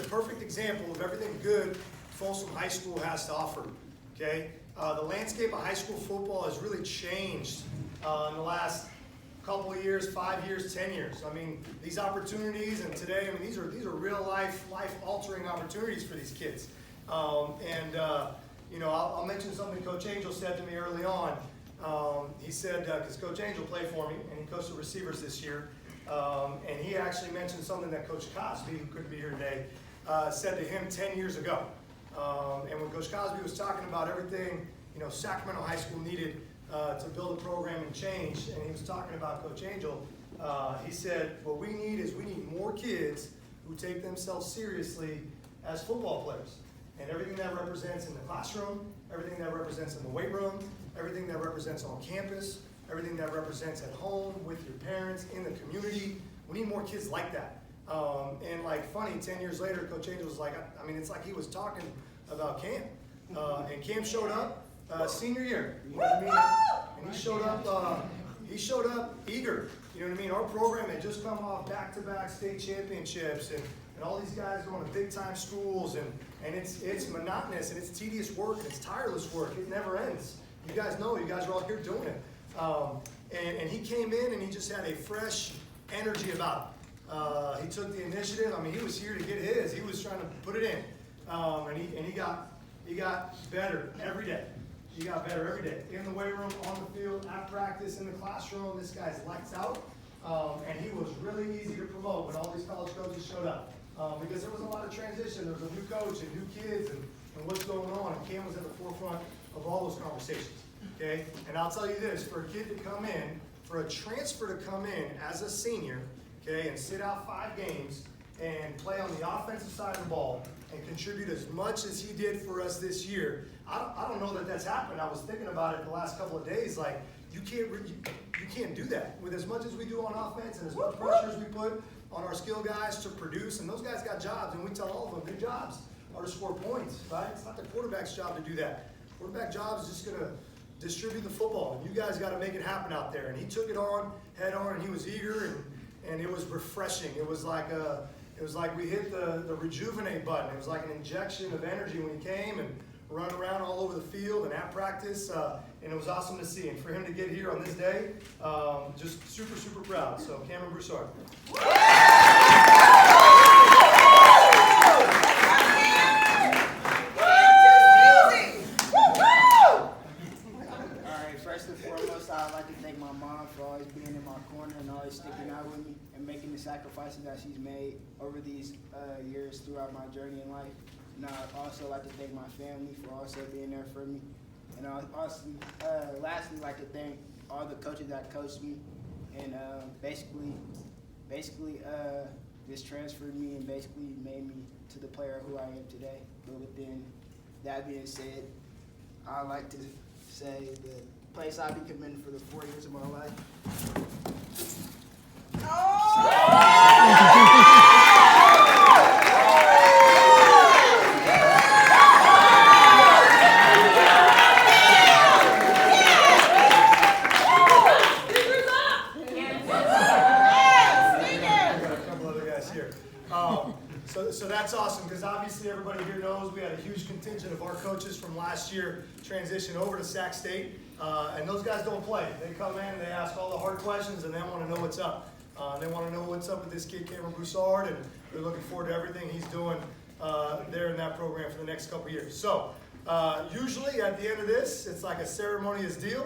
perfect example of everything good Folsom High School has to offer. Okay, the landscape of high school football has really changed in the last couple of years, 5 years, 10 years. I mean, these opportunities, and today, I mean, these are real life altering opportunities for these kids. You know, I'll mention something Coach Angel said to me early on. He said, because Coach Angel played for me, and he coached the receivers this year, and he actually mentioned something that Coach Cosby, who couldn't be here today, said to him 10 years ago. And when Coach Cosby was talking about everything, you know, Sacramento High School needed to build a program and change, and he was talking about Coach Angel, he said, what we need is we need more kids who take themselves seriously as football players. And everything that represents in the classroom, everything that represents in the weight room, everything that represents on campus, everything that represents at home with your parents, in the community, we need more kids like that. And like funny, 10 years later, Coach Angel was like, I mean, it's like he was talking about Cam. And Cam showed up senior year, you know what I mean? And he showed up eager, you know what I mean? Our program had just come off back-to-back state championships, and all these guys going to big-time schools, and it's monotonous, and it's tedious work, and it's tireless work. It never ends. You guys know, you guys are all here doing it. And he came in, and he just had a fresh energy about him. He took the initiative. I mean, he was here to get his. He was trying to put it in, and he got better every day. He got better every day. In the weight room, on the field, at practice, in the classroom. This guy's lights out, and he was really easy to promote when all these college coaches showed up. Because there was a lot of transition. There was a new coach and new kids and what's going on. And Cam was at the forefront of all those conversations. Okay? And I'll tell you this, for a kid to come in, for a transfer to come in as a senior, okay, and sit out 5 games and play on the offensive side of the ball and contribute as much as he did for us this year, I don't know that that's happened. I was thinking about it the last couple of days. Like, you can't do that. With as much as we do on offense and as much pressure as we put on our skill guys to produce, and those guys got jobs, and we tell all of them their jobs are to score points, right? It's not the quarterback's job to do that. Quarterback job is just going to distribute the football, and you guys got to make it happen out there. And he took it on, head on, and he was eager, and it was refreshing. It was like we hit the rejuvenate button. It was like an injection of energy when he came and run around all over the field and at practice, and it was awesome to see. And for him to get here on this day, just super, super proud. So, Cameron Broussard. First and foremost, I'd like to thank my mom for always being in my corner and always sticking out with me and making the sacrifices that she's made over these years throughout my journey in life. And I'd also like to thank my family for also being there for me. And I'd also lastly like to thank all the coaches that coached me and basically just transferred me and basically made me to the player who I am today. But within that being said, I'd like to say the place I've been committed for the 4 years of my life. So that's awesome, because obviously everybody here knows we had a huge contingent of our coaches from last year transition over to Sac State, and those guys don't play. They come in, they ask all the hard questions, and they want to know what's up. They want to know what's up with this kid, Cameron Broussard, and they're looking forward to everything he's doing there in that program for the next couple years. So usually at the end of this, it's like a ceremonious deal.